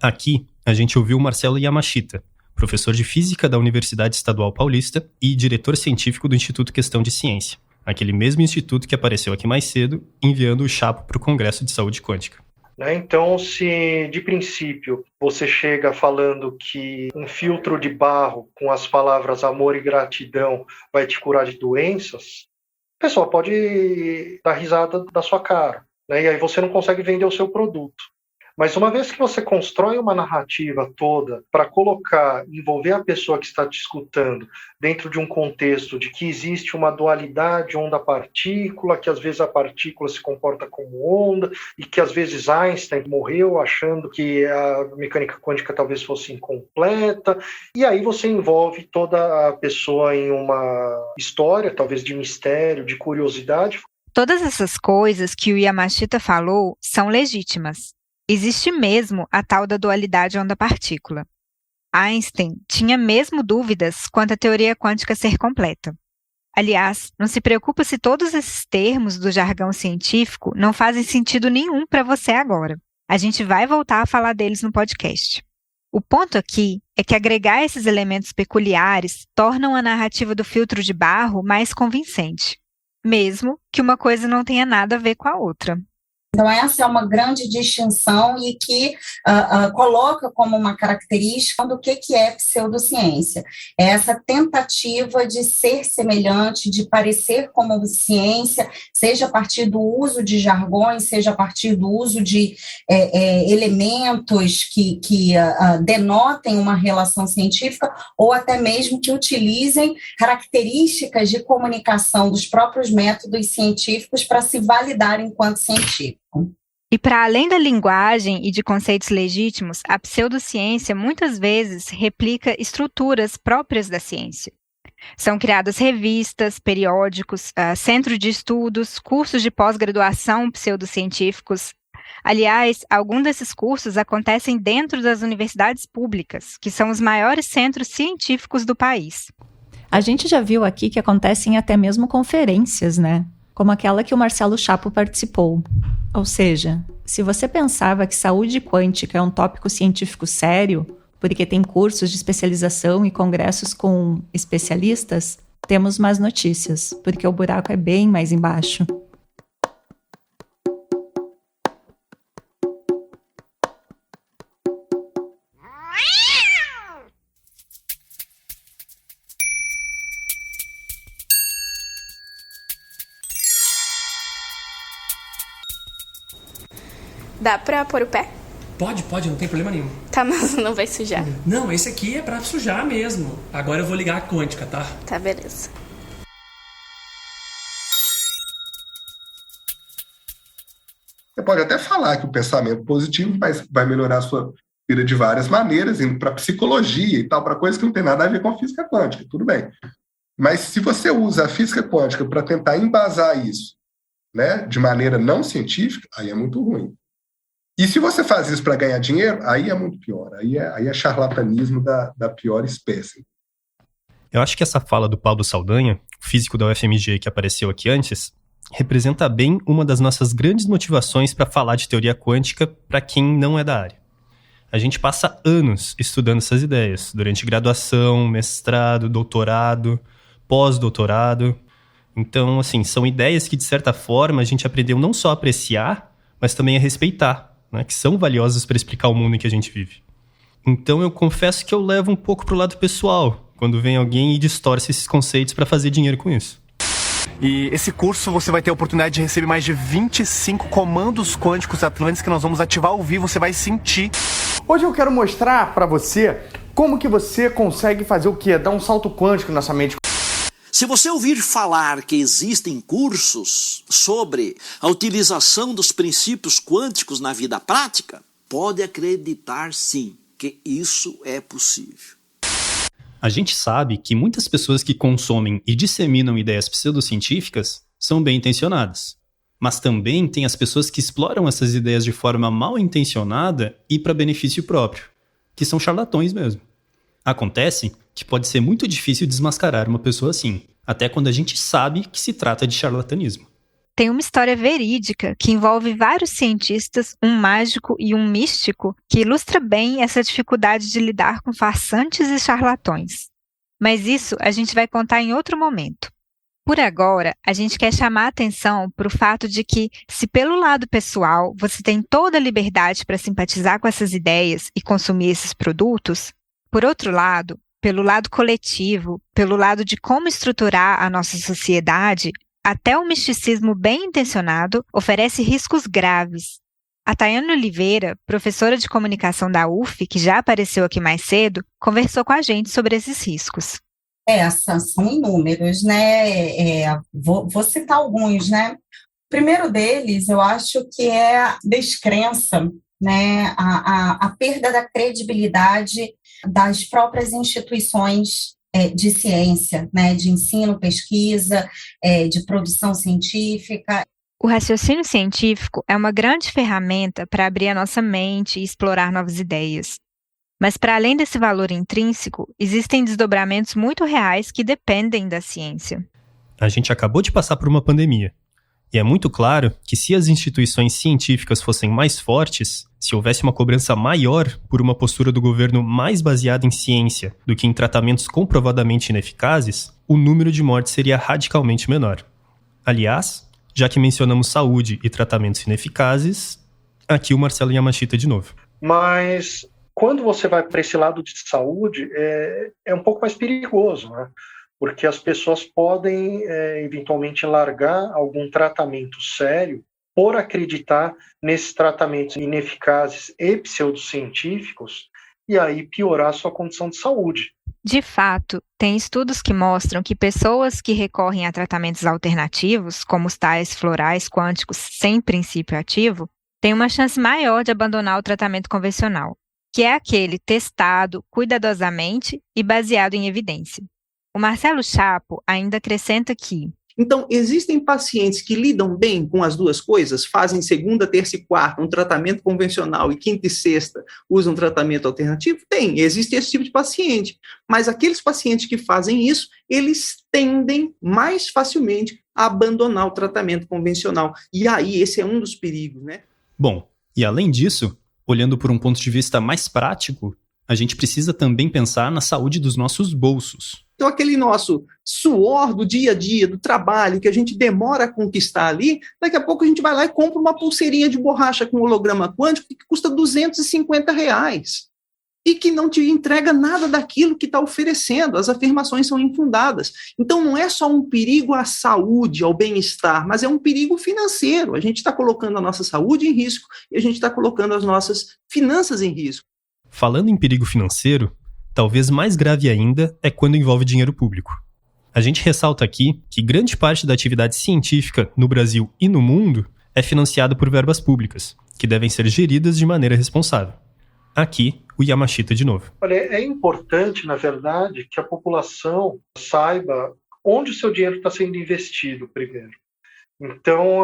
Aqui, a gente ouviu o Marcelo Yamashita, professor de Física da Universidade Estadual Paulista e diretor científico do Instituto Questão de Ciência, aquele mesmo instituto que apareceu aqui mais cedo, enviando o Chapo para o Congresso de Saúde Quântica. Então, se de princípio você chega falando que um filtro de barro com as palavras amor e gratidão vai te curar de doenças, o pessoal pode dar risada da sua cara, né? E aí você não consegue vender o seu produto. Mas uma vez que você constrói uma narrativa toda para envolver a pessoa que está te escutando dentro de um contexto de que existe uma dualidade onda-partícula, que às vezes a partícula se comporta como onda e que às vezes Einstein morreu achando que a mecânica quântica talvez fosse incompleta, e aí você envolve toda a pessoa em uma história, talvez de mistério, de curiosidade. Todas essas coisas que o Yamashita falou são legítimas. Existe mesmo a tal da dualidade onda-partícula. Einstein tinha mesmo dúvidas quanto à teoria quântica ser completa. Aliás, não se preocupa se todos esses termos do jargão científico não fazem sentido nenhum para você agora. A gente vai voltar a falar deles no podcast. O ponto aqui é que agregar esses elementos peculiares tornam a narrativa do filtro de barro mais convincente, mesmo que uma coisa não tenha nada a ver com a outra. Então, essa é uma grande distinção e que coloca como uma característica do que é pseudociência. É essa tentativa de ser semelhante, de parecer como ciência, seja a partir do uso de jargões, seja a partir do uso de elementos que denotem uma relação científica, ou até mesmo que utilizem características de comunicação dos próprios métodos científicos para se validar enquanto científico. E para além da linguagem e de conceitos legítimos, a pseudociência muitas vezes replica estruturas próprias da ciência. São criadas revistas, periódicos, centros de estudos, cursos de pós-graduação pseudocientíficos. Aliás, alguns desses cursos acontecem dentro das universidades públicas, que são os maiores centros científicos do país. A gente já viu aqui que acontecem até mesmo conferências, né? Como aquela que o Marcelo Chapo participou. Ou seja, se você pensava que saúde quântica é um tópico científico sério, porque tem cursos de especialização e congressos com especialistas, temos más notícias, porque o buraco é bem mais embaixo. Dá pra pôr o pé? Pode, não tem problema nenhum. Tá, mas não vai sujar. Não, esse aqui é pra sujar mesmo. Agora eu vou ligar a quântica, tá? Tá, beleza. Você pode até falar que o pensamento positivo vai melhorar a sua vida de várias maneiras, indo para psicologia e tal, para coisas que não tem nada a ver com a física quântica, tudo bem. Mas se você usa a física quântica para tentar embasar isso, né, de maneira não científica, aí é muito ruim. E se você faz isso para ganhar dinheiro, aí é muito pior. Aí é charlatanismo da pior espécie. Eu acho que essa fala do Pablo Saldanha, físico da UFMG que apareceu aqui antes, representa bem uma das nossas grandes motivações para falar de teoria quântica para quem não é da área. A gente passa anos estudando essas ideias, durante graduação, mestrado, doutorado, pós-doutorado. Então, assim, são ideias que, de certa forma, a gente aprendeu não só a apreciar, mas também a respeitar, né, que são valiosas para explicar o mundo em que a gente vive. Então, eu confesso que eu levo um pouco pro lado pessoal, quando vem alguém e distorce esses conceitos para fazer dinheiro com isso. E esse curso você vai ter a oportunidade de receber mais de 25 comandos quânticos atlantes que nós vamos ativar ao vivo, você vai sentir. Hoje eu quero mostrar para você como que você consegue fazer o quê? Dar um salto quântico na sua mente. Se você ouvir falar que existem cursos sobre a utilização dos princípios quânticos na vida prática, pode acreditar sim que isso é possível. A gente sabe que muitas pessoas que consomem e disseminam ideias pseudocientíficas são bem intencionadas. Mas também tem as pessoas que exploram essas ideias de forma mal intencionada e para benefício próprio, que são charlatões mesmo. Acontece que pode ser muito difícil desmascarar uma pessoa assim, até quando a gente sabe que se trata de charlatanismo. Tem uma história verídica que envolve vários cientistas, um mágico e um místico, que ilustra bem essa dificuldade de lidar com farsantes e charlatões. Mas isso a gente vai contar em outro momento. Por agora, a gente quer chamar a atenção para o fato de que, se pelo lado pessoal você tem toda a liberdade para simpatizar com essas ideias e consumir esses produtos, por outro lado, pelo lado coletivo, pelo lado de como estruturar a nossa sociedade, até o misticismo bem intencionado oferece riscos graves. A Tayane Oliveira, professora de comunicação da UF, que já apareceu aqui mais cedo, conversou com a gente sobre esses riscos. São inúmeros, né? Vou citar alguns, né? O primeiro deles, eu acho que é a descrença, né? A perda da credibilidade das próprias instituições de ciência, né? De ensino, pesquisa, de produção científica. O raciocínio científico é uma grande ferramenta para abrir a nossa mente e explorar novas ideias. Mas, para além desse valor intrínseco, existem desdobramentos muito reais que dependem da ciência. A gente acabou de passar por uma pandemia. E é muito claro que se as instituições científicas fossem mais fortes, se houvesse uma cobrança maior por uma postura do governo mais baseada em ciência do que em tratamentos comprovadamente ineficazes, o número de mortes seria radicalmente menor. Aliás, já que mencionamos saúde e tratamentos ineficazes, aqui o Marcelo Yamashita de novo. Mas quando você vai para esse lado de saúde, é um pouco mais perigoso, né? Porque as pessoas podem eventualmente largar algum tratamento sério por acreditar nesses tratamentos ineficazes e pseudocientíficos e aí piorar a sua condição de saúde. De fato, tem estudos que mostram que pessoas que recorrem a tratamentos alternativos, como os tais florais quânticos sem princípio ativo, têm uma chance maior de abandonar o tratamento convencional, que é aquele testado cuidadosamente e baseado em evidência. O Marcelo Chapo ainda acrescenta que... Então, existem pacientes que lidam bem com as duas coisas, fazem segunda, terça e quarta um tratamento convencional e quinta e sexta usam um tratamento alternativo? Tem, existe esse tipo de paciente. Mas aqueles pacientes que fazem isso, eles tendem mais facilmente a abandonar o tratamento convencional. E aí, esse é um dos perigos, né? Bom, e além disso, olhando por um ponto de vista mais prático, a gente precisa também pensar na saúde dos nossos bolsos. Então, aquele nosso suor do dia a dia, do trabalho, que a gente demora a conquistar ali, daqui a pouco a gente vai lá e compra uma pulseirinha de borracha com holograma quântico que custa R$250. e que não te entrega nada daquilo que está oferecendo. As afirmações são infundadas. Então, não é só um perigo à saúde, ao bem-estar, mas é um perigo financeiro. A gente está colocando a nossa saúde em risco e a gente está colocando as nossas finanças em risco. Falando em perigo financeiro, talvez mais grave ainda é quando envolve dinheiro público. A gente ressalta aqui que grande parte da atividade científica no Brasil e no mundo é financiada por verbas públicas, que devem ser geridas de maneira responsável. Aqui, o Yamashita de novo. Olha, é importante, na verdade, que a população saiba onde o seu dinheiro está sendo investido primeiro. Então,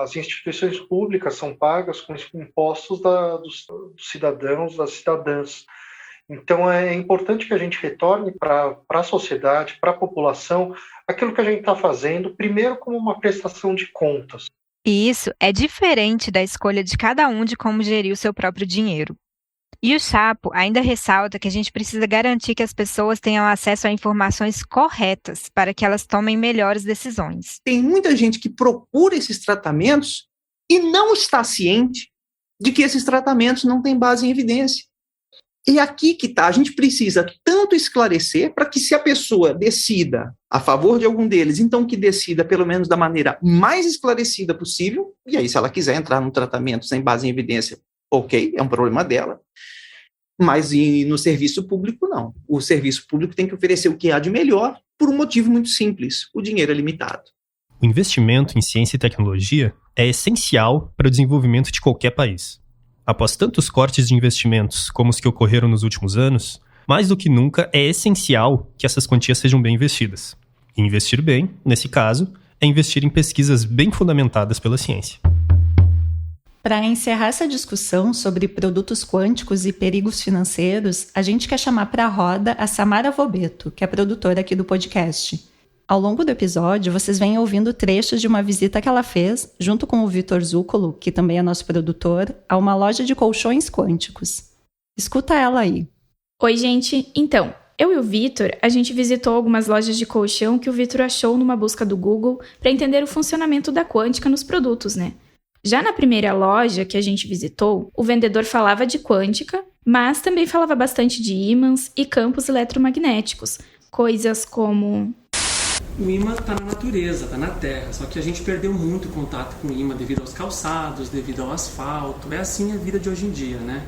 as instituições públicas são pagas com os impostos dos cidadãos, das cidadãs. Então, é importante que a gente retorne para a sociedade, para a população, aquilo que a gente está fazendo, primeiro como uma prestação de contas. E isso é diferente da escolha de cada um de como gerir o seu próprio dinheiro. E o Chapo ainda ressalta que a gente precisa garantir que as pessoas tenham acesso a informações corretas para que elas tomem melhores decisões. Tem muita gente que procura esses tratamentos e não está ciente de que esses tratamentos não têm base em evidência. E aqui que está, a gente precisa tanto esclarecer para que se a pessoa decida a favor de algum deles, então que decida pelo menos da maneira mais esclarecida possível, e aí se ela quiser entrar num tratamento sem base em evidência, ok, é um problema dela, mas no serviço público não. O serviço público tem que oferecer o que há de melhor por um motivo muito simples, o dinheiro é limitado. O investimento em ciência e tecnologia é essencial para o desenvolvimento de qualquer país. Após tantos cortes de investimentos como os que ocorreram nos últimos anos, mais do que nunca é essencial que essas quantias sejam bem investidas. E investir bem, nesse caso, é investir em pesquisas bem fundamentadas pela ciência. Para encerrar essa discussão sobre produtos quânticos e perigos financeiros, a gente quer chamar para a roda a Samara Vobeto, que é produtora aqui do podcast. Ao longo do episódio, vocês vêm ouvindo trechos de uma visita que ela fez, junto com o Vitor Zúcolo, que também é nosso produtor, a uma loja de colchões quânticos. Escuta ela aí. Oi, gente. Então, eu e o Vitor, a gente visitou algumas lojas de colchão que o Vitor achou numa busca do Google para entender o funcionamento da quântica nos produtos, né? Já na primeira loja que a gente visitou, o vendedor falava de quântica, mas também falava bastante de ímãs e campos eletromagnéticos, coisas como... O imã está na natureza, está na terra, só que a gente perdeu muito contato com o imã devido aos calçados, devido ao asfalto. É assim a vida de hoje em dia, né?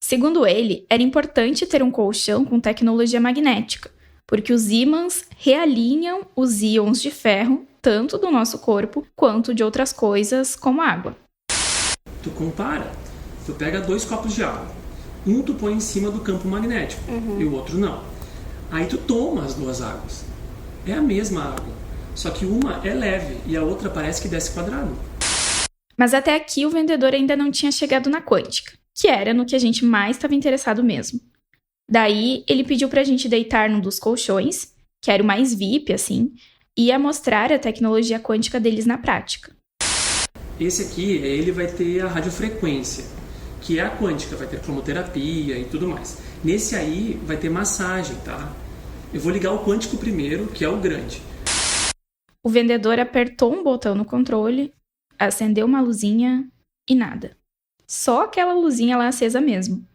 Segundo ele, era importante ter um colchão com tecnologia magnética, porque os ímãs realinham os íons de ferro, tanto do nosso corpo quanto de outras coisas, como água. Tu compara, tu pega 2 copos de água, um tu põe em cima do campo magnético e o outro não. Aí tu toma as 2 águas. É a mesma água, só que uma é leve e a outra parece que desce quadrado. Mas até aqui o vendedor ainda não tinha chegado na quântica, que era no que a gente mais estava interessado mesmo. Daí ele pediu pra gente deitar num dos colchões, que era o mais VIP, assim, e ia mostrar a tecnologia quântica deles na prática. Esse aqui, ele vai ter a radiofrequência, que é a quântica, vai ter cromoterapia e tudo mais. Nesse aí vai ter massagem, tá? Eu vou ligar o quântico primeiro, que é o grande. O vendedor apertou um botão no controle, acendeu uma luzinha e nada. Só aquela luzinha lá acesa mesmo.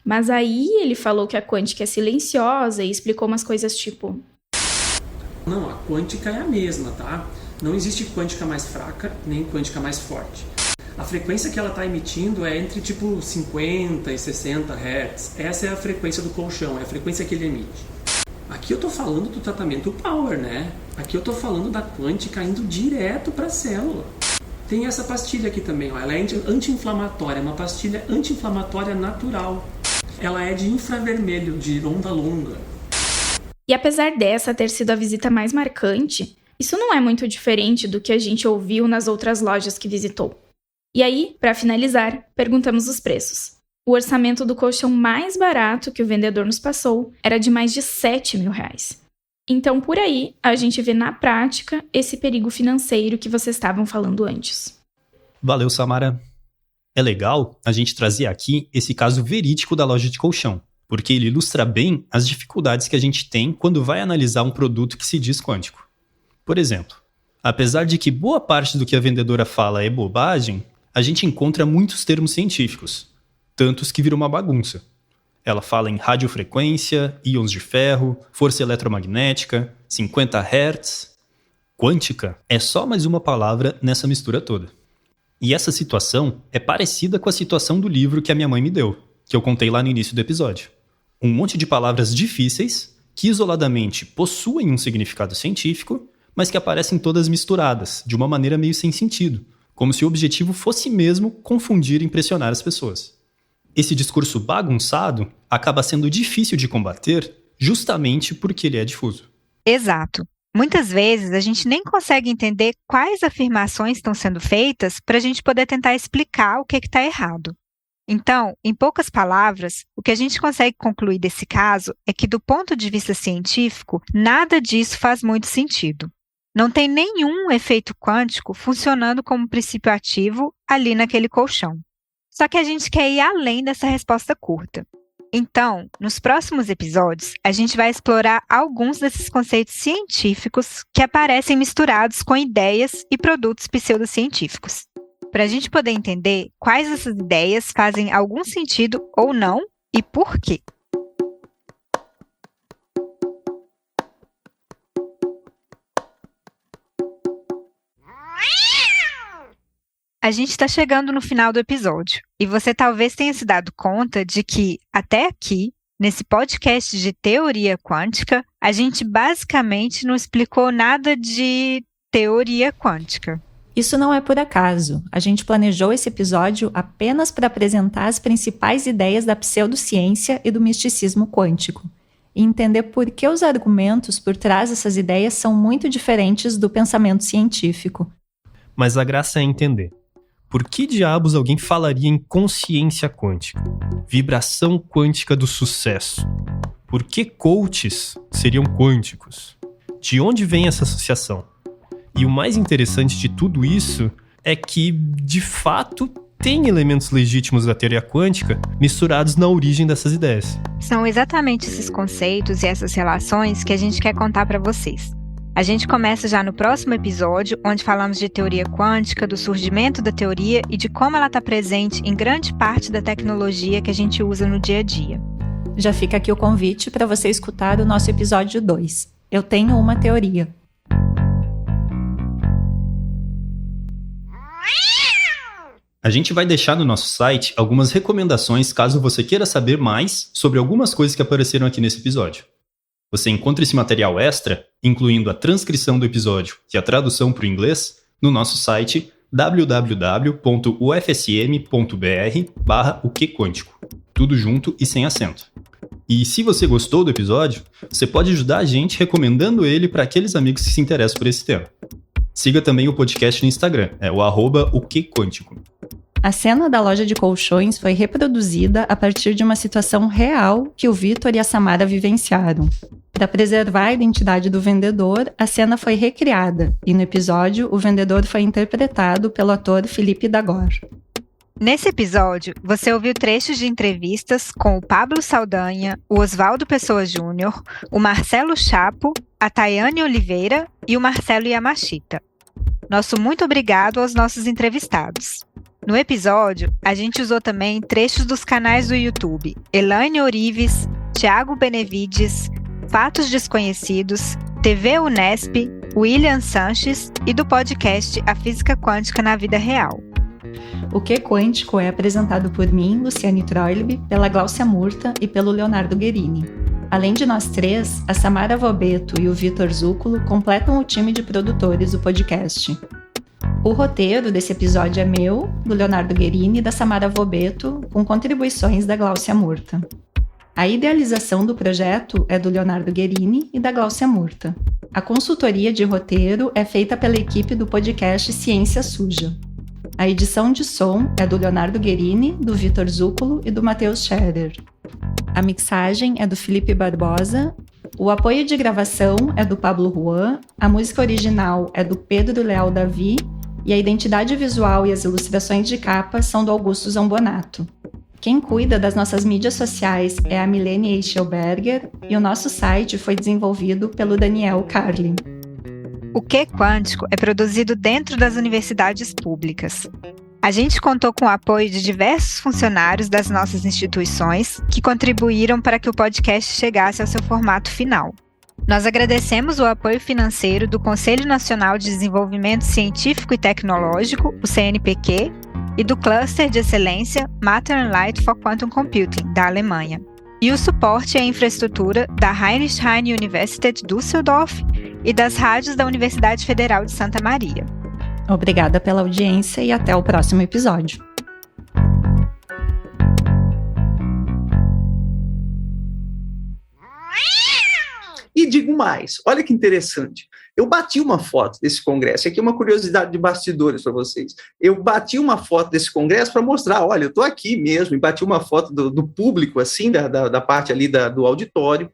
Mas aí ele falou que a quântica é silenciosa e explicou umas coisas tipo... Não, a quântica é a mesma, tá? Não existe quântica mais fraca, nem quântica mais forte. A frequência que ela está emitindo é entre tipo 50 e 60 Hz. Essa é a frequência do colchão, é a frequência que ele emite. Aqui eu tô falando do tratamento power, né? Aqui eu tô falando da quântica indo direto para a célula. Tem essa pastilha aqui também, ó. Ela é anti-inflamatória, é uma pastilha anti-inflamatória natural. Ela é de infravermelho, de onda longa. E apesar dessa ter sido a visita mais marcante, isso não é muito diferente do que a gente ouviu nas outras lojas que visitou. E aí, para finalizar, perguntamos os preços. O orçamento do colchão mais barato que o vendedor nos passou era de mais de R$7.000. Então, por aí, a gente vê na prática esse perigo financeiro que vocês estavam falando antes. Valeu, Samara. É legal a gente trazer aqui esse caso verídico da loja de colchão, porque ele ilustra bem as dificuldades que a gente tem quando vai analisar um produto que se diz quântico. Por exemplo, apesar de que boa parte do que a vendedora fala é bobagem, a gente encontra muitos termos científicos, tantos que viram uma bagunça. Ela fala em radiofrequência, íons de ferro, força eletromagnética, 50 Hz. Quântica é só mais uma palavra nessa mistura toda. E essa situação é parecida com a situação do livro que a minha mãe me deu, que eu contei lá no início do episódio. Um monte de palavras difíceis que isoladamente possuem um significado científico, mas que aparecem todas misturadas, de uma maneira meio sem sentido, como se o objetivo fosse mesmo confundir e impressionar as pessoas. Esse discurso bagunçado acaba sendo difícil de combater justamente porque ele é difuso. Exato. Muitas vezes a gente nem consegue entender quais afirmações estão sendo feitas para a gente poder tentar explicar o que está errado. Então, em poucas palavras, o que a gente consegue concluir desse caso é que, do ponto de vista científico, nada disso faz muito sentido. Não tem nenhum efeito quântico funcionando como princípio ativo ali naquele colchão. Só que a gente quer ir além dessa resposta curta. Então, nos próximos episódios, a gente vai explorar alguns desses conceitos científicos que aparecem misturados com ideias e produtos pseudocientíficos, para a gente poder entender quais dessas ideias fazem algum sentido ou não e por quê. A gente está chegando no final do episódio e você talvez tenha se dado conta de que, até aqui, nesse podcast de teoria quântica, a gente basicamente não explicou nada de teoria quântica. Isso não é por acaso. A gente planejou esse episódio apenas para apresentar as principais ideias da pseudociência e do misticismo quântico, e entender por que os argumentos por trás dessas ideias são muito diferentes do pensamento científico. Mas a graça é entender. Por que diabos alguém falaria em consciência quântica? Vibração quântica do sucesso? Por que coaches seriam quânticos? De onde vem essa associação? E o mais interessante de tudo isso é que, de fato, tem elementos legítimos da teoria quântica misturados na origem dessas ideias. São exatamente esses conceitos e essas relações que a gente quer contar para vocês. A gente começa já no próximo episódio, onde falamos de teoria quântica, do surgimento da teoria e de como ela está presente em grande parte da tecnologia que a gente usa no dia a dia. Já fica aqui o convite para você escutar o nosso episódio 2. Eu tenho uma teoria. A gente vai deixar no nosso site algumas recomendações caso você queira saber mais sobre algumas coisas que apareceram aqui nesse episódio. Você encontra esse material extra, incluindo a transcrição do episódio e a tradução para o inglês, no nosso site www.ufsm.br/oquequântico. Tudo junto e sem acento. E se você gostou do episódio, você pode ajudar a gente recomendando ele para aqueles amigos que se interessam por esse tema. Siga também o podcast no Instagram, é o @oquequântico. A cena da loja de colchões foi reproduzida a partir de uma situação real que o Vitor e a Samara vivenciaram. Para preservar a identidade do vendedor, a cena foi recriada e no episódio o vendedor foi interpretado pelo ator Felipe Dagor. Nesse episódio, você ouviu trechos de entrevistas com o Pablo Saldanha, o Oswaldo Pessoa Júnior, o Marcelo Chapo, a Tayane Oliveira e o Marcelo Yamashita. Nosso muito obrigado aos nossos entrevistados. No episódio, a gente usou também trechos dos canais do YouTube Elaine Orives, Thiago Benevides, Fatos Desconhecidos, TV Unesp, William Sanches e do podcast A Física Quântica na Vida Real. O Que Quântico é apresentado por mim, Luciane Troilb, pela Gláucia Murta e pelo Leonardo Guerini. Além de nós três, a Samara Vobeto e o Vitor Zúculo completam o time de produtores do podcast. O roteiro desse episódio é meu, do Leonardo Guerini e da Samara Vobeto, com contribuições da Gláucia Murta. A idealização do projeto é do Leonardo Guerini e da Gláucia Murta. A consultoria de roteiro é feita pela equipe do podcast Ciência Suja. A edição de som é do Leonardo Guerini, do Vitor Zúculo e do Matheus Scherer. A mixagem é do Felipe Barbosa. O apoio de gravação é do Pablo Juan. A música original é do Pedro Leal Davi. E a identidade visual e as ilustrações de capa são do Augusto Zambonato. Quem cuida das nossas mídias sociais é a Milene Eichelberger e o nosso site foi desenvolvido pelo Daniel Carlin. O Que Quântico é produzido dentro das universidades públicas. A gente contou com o apoio de diversos funcionários das nossas instituições que contribuíram para que o podcast chegasse ao seu formato final. Nós agradecemos o apoio financeiro do Conselho Nacional de Desenvolvimento Científico e Tecnológico, o CNPq, e do Cluster de Excelência Matter and Light for Quantum Computing, da Alemanha. E o suporte à infraestrutura da Heinrich-Heine-Universität Düsseldorf e das rádios da Universidade Federal de Santa Maria. Obrigada pela audiência e até o próximo episódio. E digo mais, olha que interessante. Eu bati uma foto desse congresso. Aqui é uma curiosidade de bastidores para vocês. Eu bati uma foto desse congresso para mostrar, olha, eu estou aqui mesmo, e bati uma foto do público, assim, da parte ali do auditório.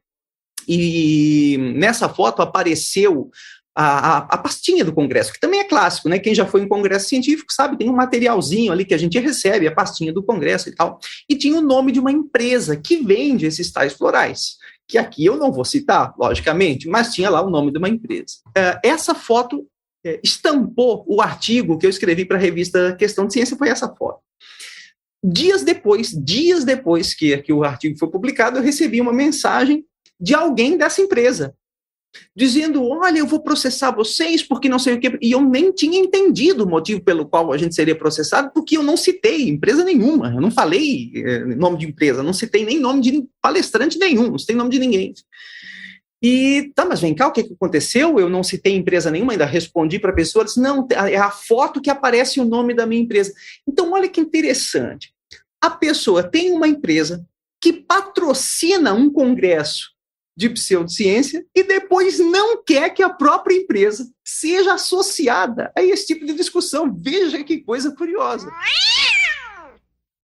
E nessa foto apareceu a pastinha do congresso, que também é clássico, né? Quem já foi em congresso científico sabe, tem um materialzinho ali que a gente recebe, a pastinha do congresso e tal. E tinha o nome de uma empresa que vende esses tais florais, que aqui eu não vou citar, logicamente, mas tinha lá o nome de uma empresa. Essa foto estampou o artigo que eu escrevi para a revista Questão de Ciência, foi essa foto. Dias depois que o artigo foi publicado, eu recebi uma mensagem de alguém dessa empresa, dizendo, olha, eu vou processar vocês porque não sei o quê, e eu nem tinha entendido o motivo pelo qual a gente seria processado, porque eu não citei empresa nenhuma, eu não falei nome de empresa, não citei nem nome de palestrante nenhum, não citei nome de ninguém. E, tá, mas vem cá, o que aconteceu? Eu não citei empresa nenhuma, ainda respondi para a pessoa, disse, não, é a foto que aparece o nome da minha empresa. Então, olha que interessante, a pessoa tem uma empresa que patrocina um congresso de pseudociência e depois não quer que a própria empresa seja associada a esse tipo de discussão. Veja que coisa curiosa.